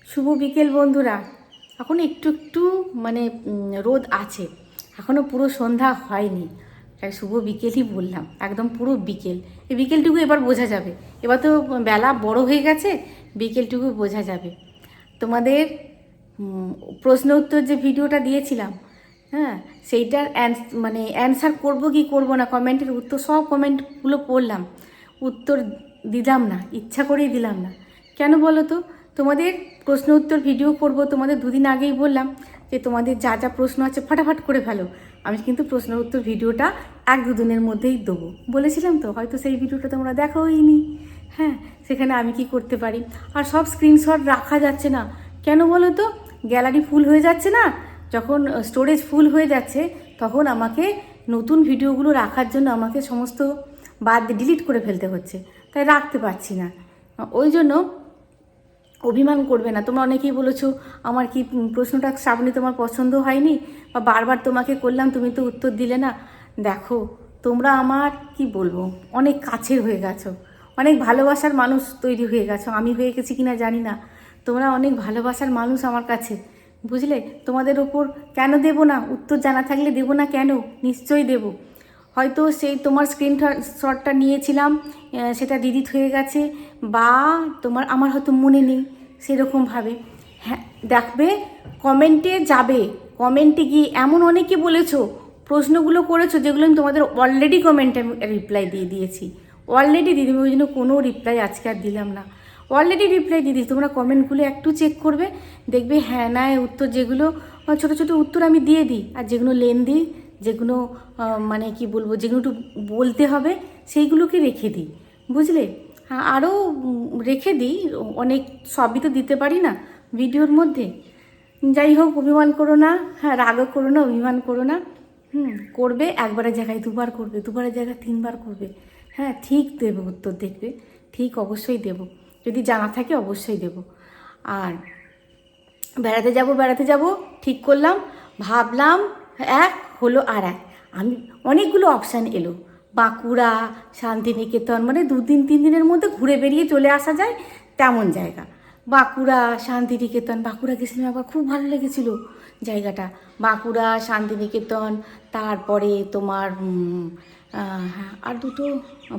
শুভ বিকেল বন্ধুরা। এখন একটু একটু মানে রোদ আছে, এখনও পুরো সন্ধ্যা হয়নি, তাই শুভ বিকেলই বললাম, একদম পুরো বিকেল। এই বিকেলটুকু এবার বোঝা যাবে, এবার তো বেলা বড় হয়ে গেছে, বিকেলটুকু বোঝা যাবে। তোমাদের প্রশ্ন উত্তর যে ভিডিওটা দিয়েছিলাম, হ্যাঁ, সেইটার মানে অ্যান্সার করব কি করব না, কমেন্টের উত্তর সব কমেন্টগুলো পড়লাম, উত্তর দিলাম না, ইচ্ছা করেই দিলাম না। কেন বলো তো? তোমাদের প্রশ্ন উত্তর ভিডিও করব, তোমাদের দুদিন আগেই বললাম যে তোমাদের যা যা প্রশ্ন আছে ফাটাফাট করে ফেলো। আমি কিন্তু প্রশ্ন উত্তর ভিডিওটা 1-2 দিনের মধ্যেই দেবো বলেছিলাম, তো হয়তো সেই ভিডিওটা তোমরা দেখোইনি। হ্যাঁ, সেখানে আমি কি করতে পারি, আর সব স্ক্রিনশট রাখা যাচ্ছে না। কেন বলো তো? গ্যালারি ফুল হয়ে যাচ্ছে না, যখন স্টোরেজ ফুল হয়ে যাচ্ছে তখন আমাকে নতুন ভিডিওগুলো রাখার জন্য আমাকে সমস্ত বাদ ডিলিট করে ফেলতে হচ্ছে, তাই রাখতে পারছি না। ওই জন্য অভিমান করবে না। তোমরা অনেকেই বলেছো আমার কি প্রশ্নটা শ্রাবণী তোমার পছন্দ হয়নি, বা বারবার তোমাকে করলাম তুমি তো উত্তর দিলে না। দেখো, তোমরা আমার কি বলবো, অনেক কাছের হয়ে গেছো, অনেক ভালোবাসার মানুষ তৈরি হয়ে গেছো। আমি হয়ে গেছি কিনা জানি না, তোমরা অনেক ভালোবাসার মানুষ আমার কাছে, বুঝলে? তোমাদের ওপর কেন দেবো না উত্তর? জানা থাকলে দেবো না কেন? নিশ্চয়ই দেবো। হয়তো সেই তোমার শটটা নিয়েছিলাম, সেটা ডিলিট হয়ে গেছে, বা আমার হয়তো মনে নেই সেরকমভাবে। হ্যাঁ, দেখবে কমেন্টে যাবে, কমেন্টে গিয়ে এমন অনেকে বলেছো, প্রশ্নগুলো করেছো যেগুলো আমি তোমাদের অলরেডি কমেন্টে রিপ্লাই দিয়ে দিয়েছি, অলরেডি দিয়ে দেবো। ওই জন্য কোনো রিপ্লাই আজকে আর দিলাম না, অলরেডি রিপ্লাই দিয়ে দিয়েছি। তোমরা কমেন্টগুলো একটু চেক করবে, দেখবে হ্যাঁ না উত্তর যেগুলো ছোটো ছোটো উত্তর আমি দিয়ে দিই, আর যেগুলো লেন্দি, যেগুলো মানে কি বলবো, যেগুলো একটু বলতে হবে সেইগুলোকে রেখে দিই, বুঝলে? হ্যাঁ, আরও রেখে দিই অনেক, সবই তো দিতে পারি না ভিডিওর মধ্যে। যাই হোক, অভিমান করো না, হ্যাঁ রাগও করো না, অভিমান করো না। করবে একবারের জায়গায় দুবার করবে, দুবারের জায়গায় 3বার করবে। হ্যাঁ, ঠিক দেবো উত্তর, দেখবে ঠিক অবশ্যই দেব, যদি জানা থাকে অবশ্যই দেব। আর বেড়াতে যাব ঠিক করলাম, ভাবলাম এক, হলো আর এক। আমি অনেকগুলো অপশান এলো, বাঁকুড়া, শান্তিনিকেতন, মানে 2-3 দিনের মধ্যে ঘুরে বেরিয়ে চলে আসা যায় তেমন জায়গা। বাঁকুড়া, শান্তিনিকেতন, বাঁকুড়া গেছিলাম একবার, খুব ভালো লেগেছিলো জায়গাটা। বাঁকুড়া, শান্তিনিকেতন, তারপরে তোমার হ্যাঁ আর দুটো,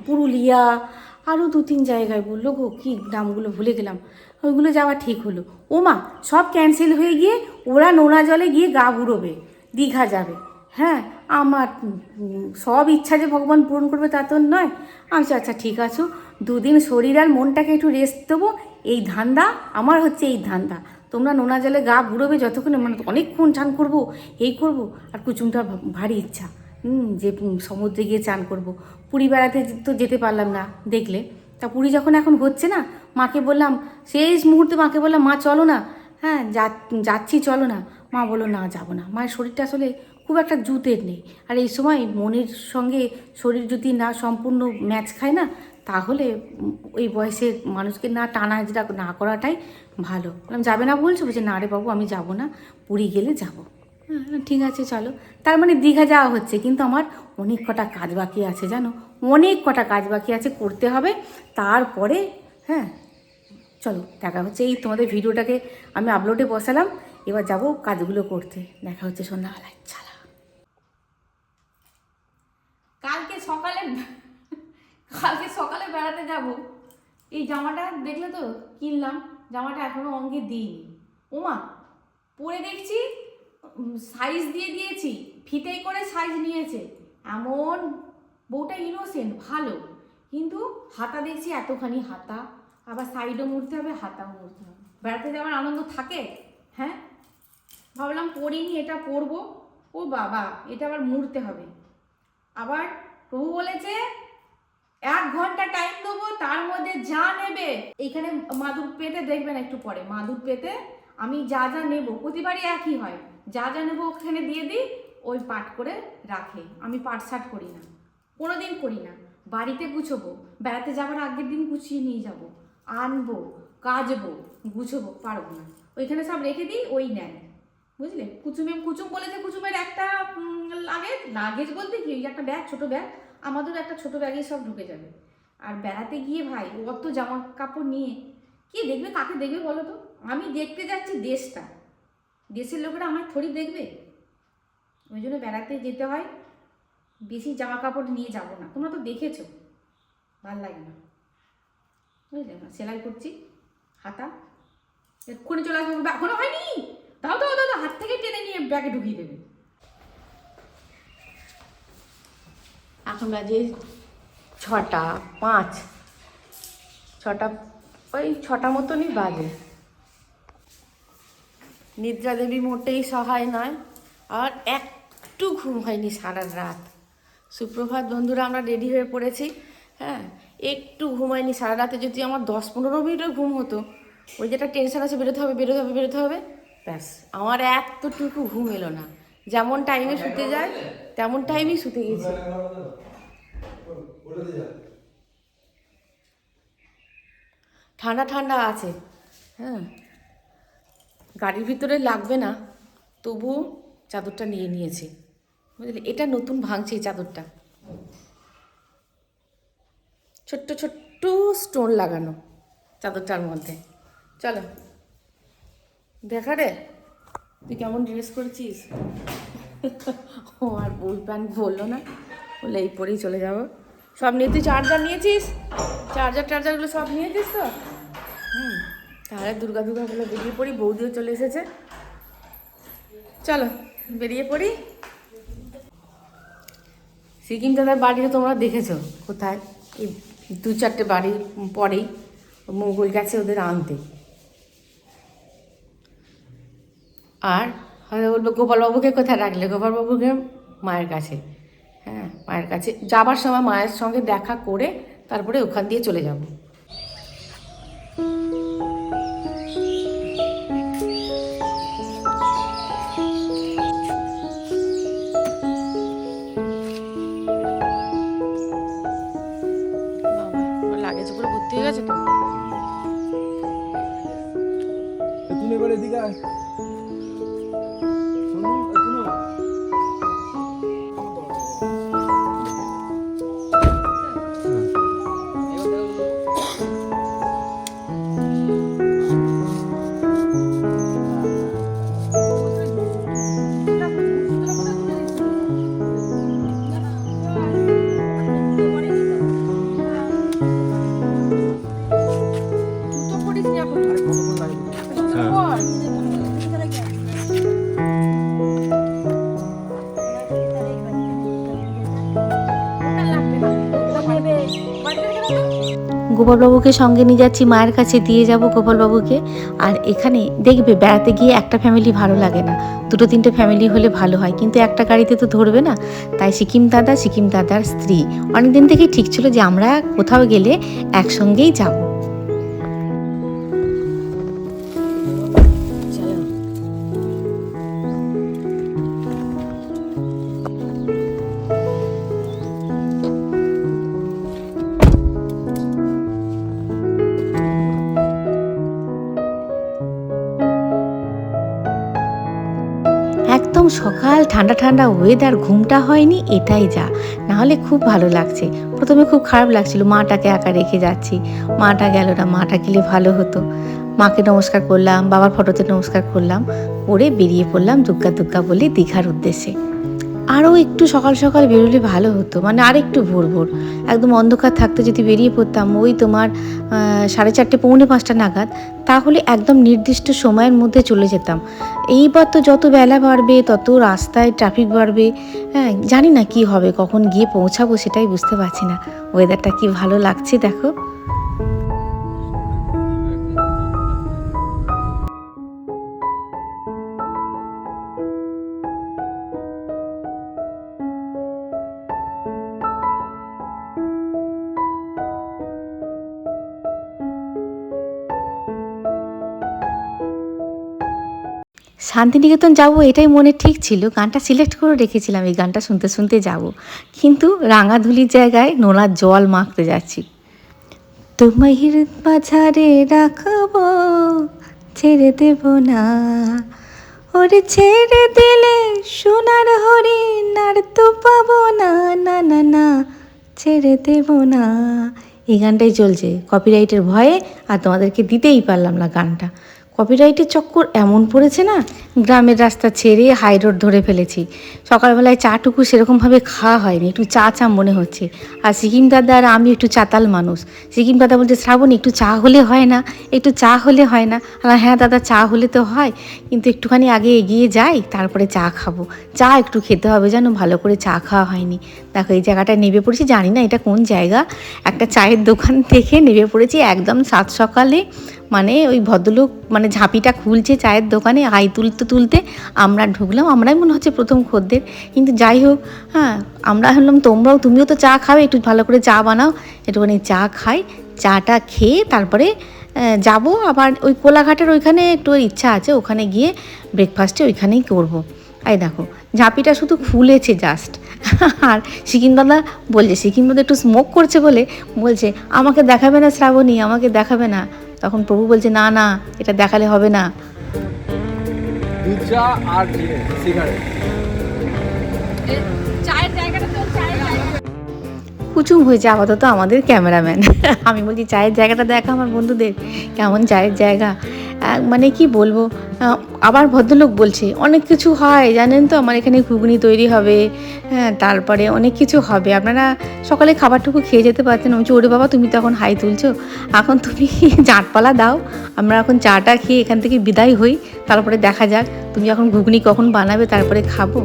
পুরুলিয়া, আরও 2-3 জায়গায় বললো গো, কী নামগুলো ভুলে গেলাম। ওইগুলো যাওয়া ঠিক হলো। ও মা, সব ক্যান্সেল হয়ে গিয়ে ওরা নোনা জলে গিয়ে গা বুড়োবে, দীঘা যাবে। হ্যাঁ, আমার সব ইচ্ছা যে ভগবান পূরণ করবে তা তো নয়। আমি আচ্ছা ঠিক আছে, 2 দিন শরীর আর মনটাকে একটু রেস্ট দেবো, এই ধান্দা আমার হচ্ছে, এই ধান্দা। তোমরা নোনা জলে গা বুড়োবে যতক্ষণ, মানে অনেকক্ষণ চান করবো, এই করবো। আর কুচুমটা ভারী ইচ্ছা, যে সমুদ্রে গিয়ে চান করব। পুরী বেড়াতে তো যেতে পারলাম না, দেখলে। তা পুরী যখন এখন হচ্ছে না, মাকে বললাম, শেষ মুহূর্তে মাকে বললাম, মা চলো না, হ্যাঁ যাচ্ছি চলো না। মা বললো না যাবো না, মায়ের শরীরটা আসলে খুব একটা জুতের নেই। আর এই সময় মনের সঙ্গে শরীর যদি না সম্পূর্ণ ম্যাচ খায় না, তাহলে ওই বয়সের মানুষকে না টানা যেটা না করাটাই ভালো। বললাম যাবে না বলছো? বলছে না রে বাবু, আমি যাবো না, পুরী গেলে যাবো। হ্যাঁ ঠিক আছে চলো। তার মানে দীঘা যাওয়া হচ্ছে, কিন্তু আমার অনেক কটা কাজ বাকি আছে জানো, অনেক কটা কাজ বাকি আছে, করতে হবে। তারপরে হ্যাঁ চলো দেখা হচ্ছে। এই তোমাদের ভিডিওটাকে আমি আপলোডে বসালাম, এবার যাব কাজগুলো করতে। দেখা হচ্ছে সন্ধ্যাবেলায়। ছাড়া কালকে সকালে কালকে সকালে বেড়াতে যাব। এই জামাটা দেখলে তো, কিনলাম, জামাটা এখনো অঙ্গে দিইনি। ওমা, পরে দেখছি সাইজ দিয়ে দিয়েছি, ফিতেই করে সাইজ নিয়েছে। এমন বউটা ইনোসেন্ট, ভালো, কিন্তু হাতা দেখছি এতখানি হাতা, আবার সাইডও মুড়তে হবে, হাতাও মুড়তে হবে। বেড়াতে যাওয়ার আনন্দ থাকে? হ্যাঁ, ভাবলাম পরিনি, এটা পরবো। ও বাবা, এটা আবার মুড়তে হবে। আবার প্রভু বলেছে 1 ঘন্টা টাইম দেবো, তার মধ্যে যা নেবে। এইখানে মাদুর পেতে দেখবেন একটু পরে, মাদুর পেতে আমি যা যা নেব, প্রতিবারই একই হয়, যা যা নেবো ওখানে দিয়ে দিই, ওই পাট করে রাখে। আমি পাট শাট করি না, কোনোদিন করি না। বাড়িতে গুছোবো, বেড়াতে যাওয়ার আগের দিন গুছিয়ে নিয়ে যাব, আনবো, কাচবো, গুছোবো, পারবো না। ওইখানে সব রেখে দিই, ওই নেয়, বুঝলে? কুচুম বলেছে, কুচুমের একটা লাগেজ বলতে কি, ওই একটা ব্যাগ, ছোটো ব্যাগ, আমাদেরও একটা ছোটো ব্যাগেই সব ঢুকে যাবে। আর বেড়াতে গিয়ে ভাই অত জামা কাপড় নিয়ে কি দেখবে, কাকে দেখবে বলো তো? আমি দেখতে যাচ্ছি দেশটা, দেশের লোকেরা আমায় থোড়ি দেখবে। ওই জন্য বেড়াতে যেতে হয়, বেশি জামা কাপড় নিয়ে যাব না। তোমরা তো দেখেছো, ভাল লাগে না, বুঝলে না। সেলাই করছি, হাতা এক্ষুনি চলে আসবে, এখনো হয়নি, দাও দাও দাও, হাত থেকে টেনে নিয়ে ব্যাগে ঢুকিয়ে দেবে। এখন বাজে 6:05, 6টা, ওই 6টা মতনই বাজে। নিদ্রা দেবী মোটেই সহায় নয়, আর একটু ঘুম হয়নি সারা রাত। সুপ্রভাত বন্ধুরা, আমরা রেডি হয়ে পড়েছি। হ্যাঁ, একটু ঘুম হয়নি সারা রাতে। যদি আমার 10-15 মিনিটও ঘুম হতো, ওই যেটা টেনশন আছে বেরোতে হবে বেরোতে হবে বেরোতে হবে, ব্যাস আমার এতটুকু ঘুম এলো না। যেমন টাইমে শুতে যায় তেমন টাইমেই শুতে গেছি। ঠান্ডা ঠান্ডা আছে, হ্যাঁ, গাড়ির ভিতরে লাগবে না, তবুও চাদরটা নিয়ে নিয়েছি, বুঝলি। এটা নতুন ভাঙছে এই চাদরটা, ছোট্ট ছোট্ট স্টোন লাগানো চাদরটার মধ্যে। চলো দেখা রে, তুই কেমন ড্রেস করেছিস। ও আর বই প্যান্ট বললো না, বলে এই পরেই চলে যাবো। সব নিয়ে তুই চার্জার নিয়েছিস, চার্জারগুলো সব নিয়েছিস তো? তাহলে দুর্গা বলে বেরিয়ে পড়ি। বৌদিও চলে এসেছে, চলো বেরিয়ে পড়ি। সিকিম দাদার বাড়িও তোমরা দেখেছো কোথায়, এই 2-4টে বাড়ি পরেই মঙ্গল গেছে ওদের আনতে। আর হয়তো বলবো গোপালবাবুকে কোথায় রাখলে, গোপালবাবুকে মায়ের কাছে। হ্যাঁ, মায়ের কাছে যাবার সময় মায়ের সঙ্গে দেখা করে তারপরে ওখান দিয়ে চলে যাব। লাগেজ পুরো ভর্তি হয়ে গেছে তো। তুমি এবার এদিকে আয়। গোপালবাবুকে সঙ্গে নিয়ে যাচ্ছি, মায়ের কাছে দিয়ে যাব গোপালবাবুকে। আর এখানে দেখবে বেড়াতে গিয়ে একটা ফ্যামিলি ভালো লাগে না, 2-3টে ফ্যামিলি হলে ভালো হয়, কিন্তু একটা গাড়িতে তো ধরবে না। তাই সিকিম দাদার স্ত্রী অনেকদিন থেকেই ঠিক ছিল যে আমরা কোথাও গেলে একসঙ্গেই যাব। একদম সকাল, ঠান্ডা ঠান্ডা ওয়েদার, ঘুমটা হয়নি, এটাই যা। নাহলে খুব ভালো লাগছে। প্রথমে খুব খারাপ লাগছিল, মাটাকে একা রেখে যাচ্ছি, মাটা গেল না, মাটা গেলে ভালো হতো। মাকে নমস্কার করলাম, বাবার ফটোতে নমস্কার করলাম, করে বেরিয়ে পড়লাম দুগ্গা বলে দীঘার উদ্দেশ্যে। আরও একটু সকাল সকাল বেরোলে ভালো হতো, মানে আর একটু ভোর একদম অন্ধকার থাকতে যদি বেরিয়ে পড়তাম ওই তোমার 4:30 পৌনে 5টা নাগাদ, তাহলে একদম নির্দিষ্ট সময়ের মধ্যে চলে যেতাম। এইবার তো যত বেলা বাড়বে তত রাস্তায় ট্রাফিক বাড়বে, হ্যাঁ, জানি না কি হবে, কখন গিয়ে পৌঁছাবো সেটাই বুঝতে পারছি না। ওয়েদারটা কি ভালো লাগছে দেখো। শান্তিনিকেতন যাব এটাই মনে ঠিক ছিল, গানটা সিলেক্ট করে রেখেছিলাম, এই গানটা শুনতে শুনতে যাব, কিন্তু রাঙাধুলির জায়গায় নোনার জল মাখতে যাচ্ছি। তোমার মাঝারে রাখবো, ছেড়ে দেব না, ওরে ছেড়ে দিলে সোনার হরিণ আর তো পাবো না, না না না, ছেড়ে দেব না। এই গানটাই চলছে, কপিরাইটের ভয়ে আর তোমাদেরকে দিতেই পারলাম না গানটা। কপিরাইটের চক্কর এমন পড়েছে না, গ্রামের রাস্তা ছেড়ে হাই রোড ধরে ফেলেছি। সকালবেলায় চাটুকু সেরকমভাবে খাওয়া হয়নি, একটু চা চা মনে হচ্ছে। আর সিকিম দাদা আর আমি একটু চাতাল মানুষ। সিকিম দাদা বলছে, শ্রাবণী একটু চা হলে হয় না, একটু চা হলে হয় না। আর হ্যাঁ দাদা, চা হলে তো হয়, কিন্তু একটুখানি আগে এগিয়ে যাই, তারপরে চা খাবো। চা একটু খেতে হবে, যেন ভালো করে চা খাওয়া হয়নি। দেখো এই জায়গাটায় নেমে পড়েছি, জানি না এটা কোন জায়গা। একটা চায়ের দোকান থেকে নেমে পড়েছি একদম সাত সকালে। মানে ওই ভদ্রলোক মানে ঝাঁপিটা খুলছে চায়ের দোকানে, হাই তুলতে তুলতে আমরা ঢুকলাম। আমরাই মনে হচ্ছে প্রথম খদ্দের, কিন্তু যাই হোক, হ্যাঁ আমরা হলাম তুমিও তো চা খাবে, একটু ভালো করে চা বানাও। একটুখানি চা খাই, চাটা খেয়ে তারপরে যাব আবার ওই কোলাঘাটের ওইখানে একটু ইচ্ছা আছে, ওখানে গিয়ে ব্রেকফাস্টে ওইখানেই করব। এই দেখো ঝাঁপিটা শুধু খুলেছে জাস্ট। আর সিকিম দাদা বলছে, সিকিম দাদা একটু স্মোক করছে বলে বলছে, আমাকে দেখাবে না শ্রাবণী, আমাকে দেখাবে না। তখন প্রভু বলছে, না না, এটা দেখালে হবে না। দুধ চা আর সিগারেট। কুচুম হয়েছে আপাতত আমাদের ক্যামেরাম্যান। আমি বলছি চায়ের জায়গাটা দেখা আমার বন্ধুদের, কেমন চায়ের জায়গা। মানে কি বলবো, আবার ভদ্রলোক বলছে অনেক কিছু হয় জানেন তো, আমার এখানে ঘুগনি তৈরি হবে, হ্যাঁ তারপরে অনেক কিছু হবে, আপনারা সকালে খাবারটুকু খেয়ে যেতে পারতেন। আমি বলছি, ওরে বাবা তুমি তো এখন হাই তুলছো, এখন তুমি জাঁটপালা দাও, আমরা এখন চাটা খেয়ে এখান থেকে বিদায় হই, তারপরে দেখা যাক তুমি এখন ঘুগনি কখন বানাবে, তারপরে খাবো।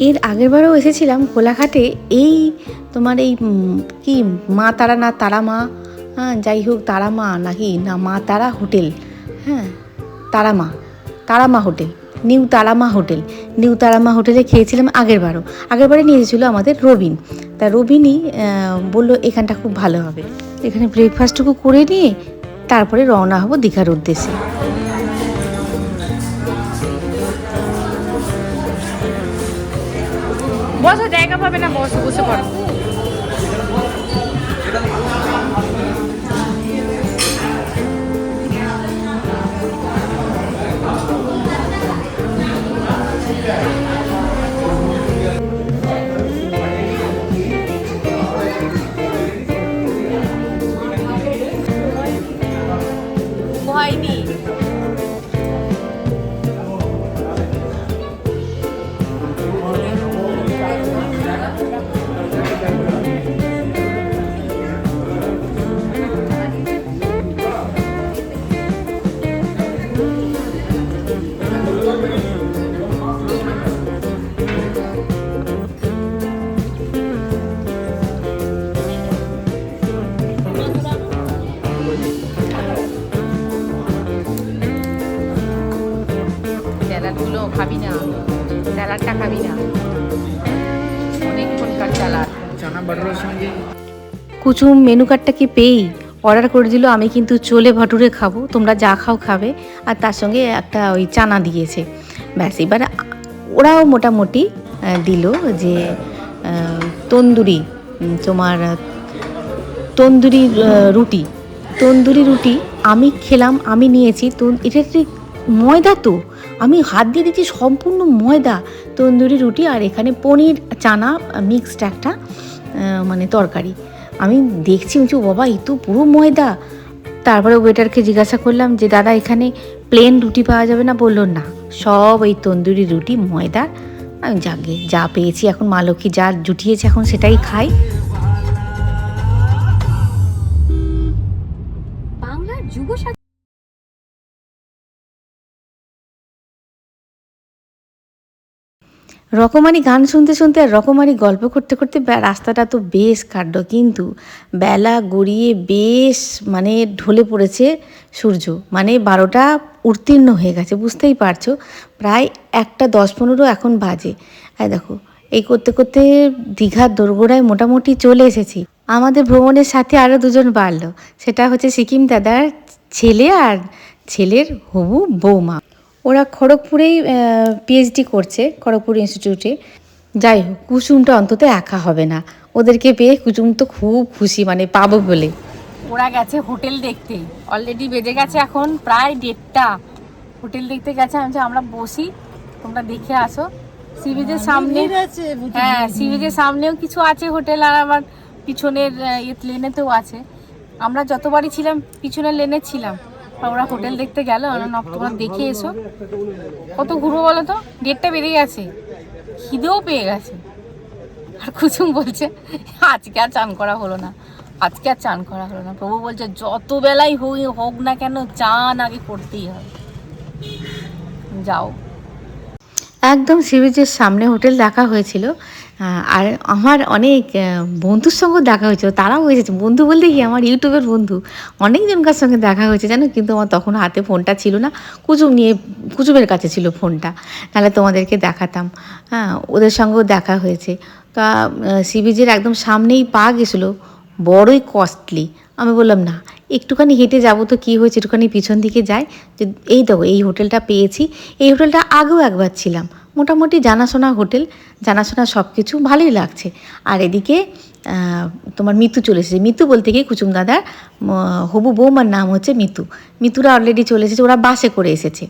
এর আগেরবারও এসেছিলাম কোলাঘাটে, এই তোমার এই কি মা তারা না তারা মা, হ্যাঁ যাই হোক তারা মা নাকি না মা তারা হোটেল, হ্যাঁ তারা মা hotel, new Tara Maa hotel, new Tara Maa হোটেলে খেয়েছিলাম আগেরবারে নিয়ে এসেছিলো আমাদের রবিন। তা রবিনই বললো এখানটা খুব ভালো হবে। এখানে ব্রেকফাস্টটুকু করে নিয়ে তারপরে রওনা হব দীঘার উদ্দেশ্যে। বসো, জায়গা পাবে না, বসে বসে পড়ো। হয়নি স্যালাডগুলো খাবি না, স্যালাডটা খাবি না, অনেকক্ষণকার স্যালাড। চানা বাটারের সঙ্গে কুচুম মেনু কার্ডটাকে পেয়েই অর্ডার করে দিল, আমি কিন্তু চোলে ভটুরে খাবো, তোমরা যা খাও খাবে, আর তার সঙ্গে একটা ওই চানা দিয়েছে। ব্যাস এবার ওরাও মোটামুটি দিল যে তন্দুরি, তোমার তন্দুরি রুটি আমি খেলাম, আমি নিয়েছি তো এটা ঠিক ময়দা, তো আমি হাত দিয়ে দিচ্ছি সম্পূর্ণ ময়দা তন্দুরি রুটি, আর এখানে পনির চানা মিক্সড একটা মানে তরকারি। আমি দেখছি ও বাবা এই তো পুরো ময়দা। তারপরে ওয়েটারকে জিজ্ঞাসা করলাম যে দাদা এখানে প্লেন রুটি পাওয়া যাবে না, বললো না সব এই তন্দুরি রুটি ময়দার। আমি যাকে যা পেয়েছি এখন মা লক্ষ্মী যা জুটিয়েছে এখন সেটাই খাই। বাংলার যুব রকমারি গান শুনতে শুনতে আর রকমারি গল্প করতে করতে রাস্তাটা তো বেশ কাটলো, কিন্তু বেলা গড়িয়ে বেশ মানে ঢলে পড়েছে সূর্য, মানে 12টা উত্তীর্ণ হয়ে গেছে, বুঝতেই পারছো প্রায় 1:10-15 এখন বাজে। দেখো এই করতে করতে দীঘার দোরগোড়ায় মোটামুটি চলে এসেছি। আমাদের ভ্রমণের সাথে আরও দুজন বাড়লো, সেটা হচ্ছে সিকিম দাদার ছেলে আর ছেলের হবু বৌমা। ওরা খড়গপুরেই পিএইচডি করছে, খড়গপুর ইনস্টিটিউটে। যাই হোক, কুসুমটা অন্তত একা হবে না, ওদেরকে পেয়ে কুসুম তো খুব খুশি, মানে পাবো বলে। ওরা গেছে হোটেল দেখতে, অলরেডি বেজে গেছে এখন প্রায় 1:30। হোটেল দেখতে গেছে, আমি আমরা বসি, তোমরা দেখে আসো। সি বিচের সামনে, হ্যাঁ সি বিচের সামনেও কিছু আছে হোটেল, আর আবার পিছনের লেনেতেও আছে। আমরা যতবারই ছিলাম পিছনের লেনে ছিলাম, আর ওরা হোটেল দেখতে গেল। তোমরা দেখে এসো, কত ঘুরবো বলো তো, 1:30 বেজে গেছে, খিদেও পেয়ে গেছে। আর কুসুম বলছে আজকে আর চান করা হলো না, আজকে আর চান করা হলো না। প্রভু বলছে যত বেলাই হোক না কেন চান আগে করতেই হবে। যাও, একদম সি বিচের সামনে হোটেল দেখা হয়েছিল। আর আমার অনেক বন্ধুর সঙ্গেও দেখা হয়েছিল, তারাও এসেছে। বন্ধু বলতে কি, আমার ইউটিউবের বন্ধু অনেকজনকার সঙ্গে দেখা হয়েছে জানো, কিন্তু আমার তখন হাতে ফোনটা ছিল না, কুচুমের কাছে ছিল ফোনটা, নাহলে তোমাদেরকে দেখাতাম। হ্যাঁ, ওদের সঙ্গেও দেখা হয়েছে। তা সি বিচের একদম সামনেই পা গেছিলো, বড়ই কস্টলি। আমি বললাম না, একটুখানি হেঁটে যাবো তো কী হয়েছে, একটুখানি পিছন দিকে যাই। যে এই দেখো এই হোটেলটা পেয়েছি। এই হোটেলটা আগেও একবার ছিলাম, মোটামুটি জানাশোনা হোটেল, জানাশোনা সব কিছু, ভালোই লাগছে। আর এদিকে তোমার মিতু চলে এসেছে। মিতু বলতে গিয়ে কুচুম দাদার হবু বৌমার নাম হচ্ছে মিতু। মিতুরা অলরেডি চলে এসেছে, ওরা বাসে করে এসেছে,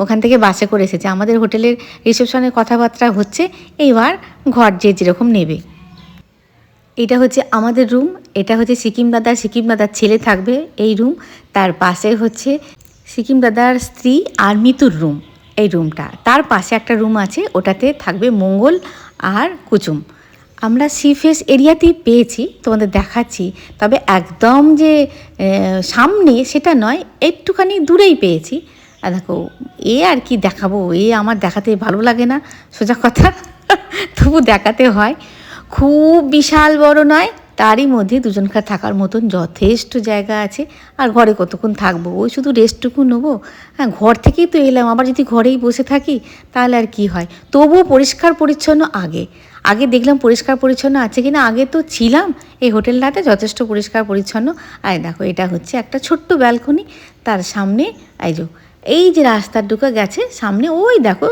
ওখান থেকে বাসে করে এসেছে। আমাদের হোটেলের রিসেপশনের কথাবার্তা হচ্ছে, এইবার ঘর যে যেরকম নেবে। এটা হচ্ছে আমাদের রুম, এটা হচ্ছে সিকিম দাদার ছেলে থাকবে এই রুম। তার পাশে হচ্ছে সিকিম দাদার স্ত্রী আর মিতুর রুম, এই রুমটা। তার পাশে একটা রুম আছে, ওটাতে থাকবে মঙ্গল আর কুচুম। আমরা সি ফেস এরিয়াতেই পেয়েছি, তোমাদের দেখাচ্ছি। তবে একদম যে সামনে সেটা নয়, একটুখানি দূরেই পেয়েছি। আর দেখো, আর কি দেখাবো, আমার দেখাতে ভালো লাগে না সোজা কথা, তবু দেখাতে হয়। খুব বিশাল বড় নয়, তারই মধ্যে দুজনকার থাকার মতন যথেষ্ট জায়গা আছে। আর ঘরে কতক্ষণ থাকবো, ওই শুধু রেস্টটুকু নেবো। হ্যাঁ, ঘর থেকেই তো এলাম, আবার যদি ঘরেই বসে থাকি তাহলে আর কি হয়। তবুও পরিষ্কার পরিচ্ছন্ন আগে দেখলাম পরিষ্কার পরিচ্ছন্ন আছে কিনা। আগে তো ছিলাম এই হোটেলটাতে, যথেষ্ট পরিষ্কার পরিচ্ছন্ন। আর দেখো, এটা হচ্ছে একটা ছোট্ট ব্যালকনি, তার সামনে এই যে রাস্তার ঢুকে গেছে সামনে, ওই দেখো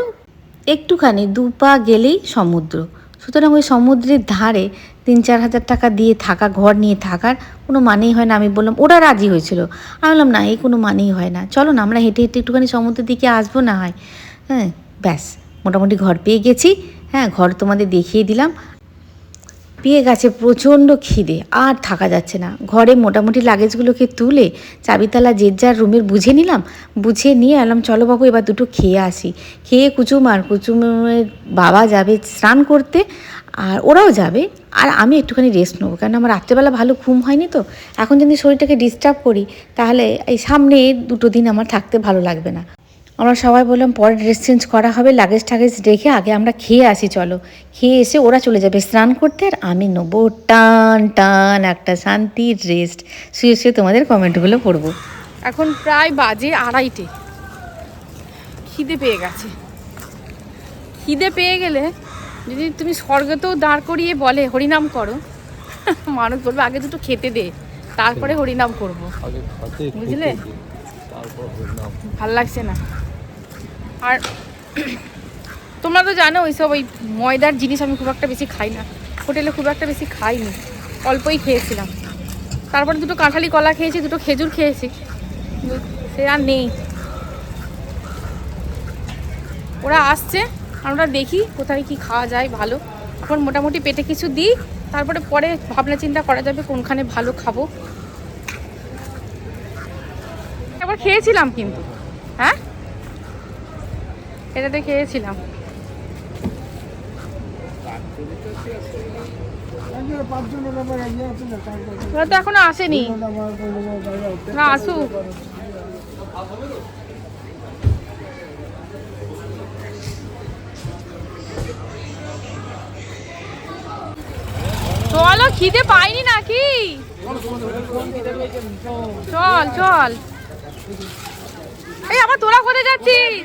একটুখানি 2 পা গেলেই সমুদ্র। সুতরাং ওই সমুদ্রের ধারে 3-4 হাজার টাকা দিয়ে থাকা, ঘর নিয়ে থাকার কোনো মানেই হয় না। আমি বললাম, ওরা রাজি হয়েছিল। আমি বললাম না, এই কোনো মানেই হয় না, চলো না আমরা হেঁটে হেঁটে একটুখানি সমুদ্রের দিকে আসবো না হয়। হ্যাঁ, ব্যাস মোটামুটি ঘর পেয়ে গেছি। হ্যাঁ, ঘর তোমাদের দেখিয়ে দিলাম। পেয়ে গেছে প্রচণ্ড খিদে, আর থাকা যাচ্ছে না। ঘরে মোটামুটি লাগেজগুলোকে তুলে চাবিতালা যে যার রুমের বুঝে নিলাম, বুঝে নিয়ে এলাম চলো বাবু এবার দুটো খেয়ে আসি। খেয়ে কুচুমের বাবা যাবে স্নান করতে, আর ওরাও যাবে, আর আমি একটুখানি রেস্ট নেবো, কারণ আমার রাত্রেবেলা ভালো ঘুম হয়নি তো। এখন যদি শরীরটাকে ডিস্টার্ব করি তাহলে এই সামনে 2 দিন আমার থাকতে ভালো লাগবে না। আমরা সবাই বললাম পরে ড্রেস চেঞ্জ করা হবে, লাগেজ টাগেজ রেখে আগে আমরা খেয়ে আসি চলো। খেয়ে এসে ওরা চলে যাবে স্নান করতে, আর আমি নেবো টান একটা শান্তির রেস্ট, শুয়ে শুয়ে তোমাদের কমেন্টগুলো পড়বো। এখন প্রায় বাজে 2:30, খিদে পেয়ে গেছে। খিদে পেয়ে গেলে যদি তুমি স্বর্গতেও দাঁড় করিয়ে বলে হরিনাম করো, মানুষ বলবে আগে দুটো খেতে দে, তারপরে হরিনাম করবো, বুঝলে? ভাল লাগছে না। আর তোমরা তো জানো ওইসব ওই ময়দার জিনিস আমি খুব একটা বেশি খাই না, হোটেলে খুব একটা বেশি খাইনি, অল্পই খেয়েছিলাম। তারপরে 2 কাঁঠালি কলা খেয়েছি, 2 খেজুর খেয়েছি, সে আর নেই। ওরা আসছে, আমরা দেখি কোথায় কি খাওয়া যায় ভালো। এখন মোটামুটি পেটে কিছু দিই, তারপরে পরে ভাবনা চিন্তা করা যাবে কোনখানে ভালো খাবো। একবার খেয়েছিলাম কিন্তু, হ্যাঁ এটাতে খেয়েছিলাম। ওরা তো এখনো আসেনি, না আসুক। চলো, খিদে পাইনি নাকি? চল চল। এই আবার তোরা কোথায় যাচ্ছিস?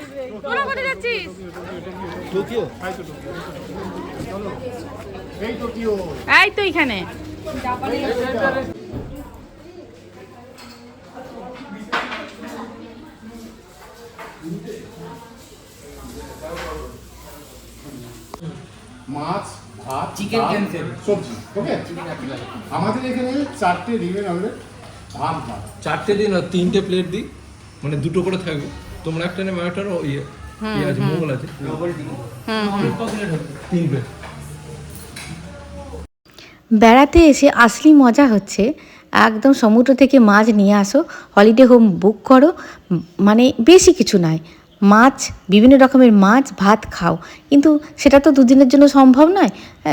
এই তো এখানে। মাছ, ভাত, Chicken ডাল, cancel. সবজি, ওকে? আমাদের এখানে 4টে ডিমের অমলেট, ভাত। 4টে দিন আর 3টে প্লেট দিই, মানে 2টো করে থাকবে। তোমরা একটা নেবে, একটা ইয়ে আছে, মোগল আছে, 3 প্লেট। বেড়াতে এসে আসলি মজা হচ্ছে একদম সমুদ্র থেকে মাছ নিয়ে আসো, হলিডে হোম বুক করো, মানে বেশি কিছু নয়, মাছ, বিভিন্ন রকমের মাছ, ভাত খাও। কিন্তু সেটা তো দুদিনের জন্য সম্ভব নয়,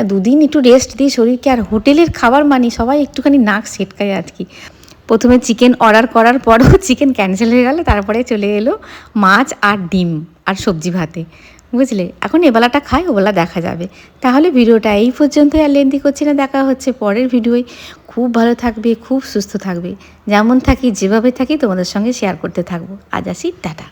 দুদিন একটু রেস্ট দিই শরীরকে। আর হোটেলের খাবার মানে সবাই একটুখানি নাক সেটকায় আর কি। প্রথমে চিকেন অর্ডার করার পরও চিকেন ক্যান্সেল হয়ে গেল, তারপরে চলে এলো মাছ আর ডিম আর সবজি ভাতে, বুঝলে? এখন এবেলাটা খাই, ওবেলা দেখা যাবে। তাহলে ভিডিওটা এই পর্যন্তই, আর লেন্দি করছি না, দেখা হচ্ছে পরের ভিডিওয়। খুব ভালো থাকবে, খুব সুস্থ থাকবে, যেমন থাকি যেভাবে থাকি তোমাদের সঙ্গে শেয়ার করতে থাকবো। আজ আসি, টাটা।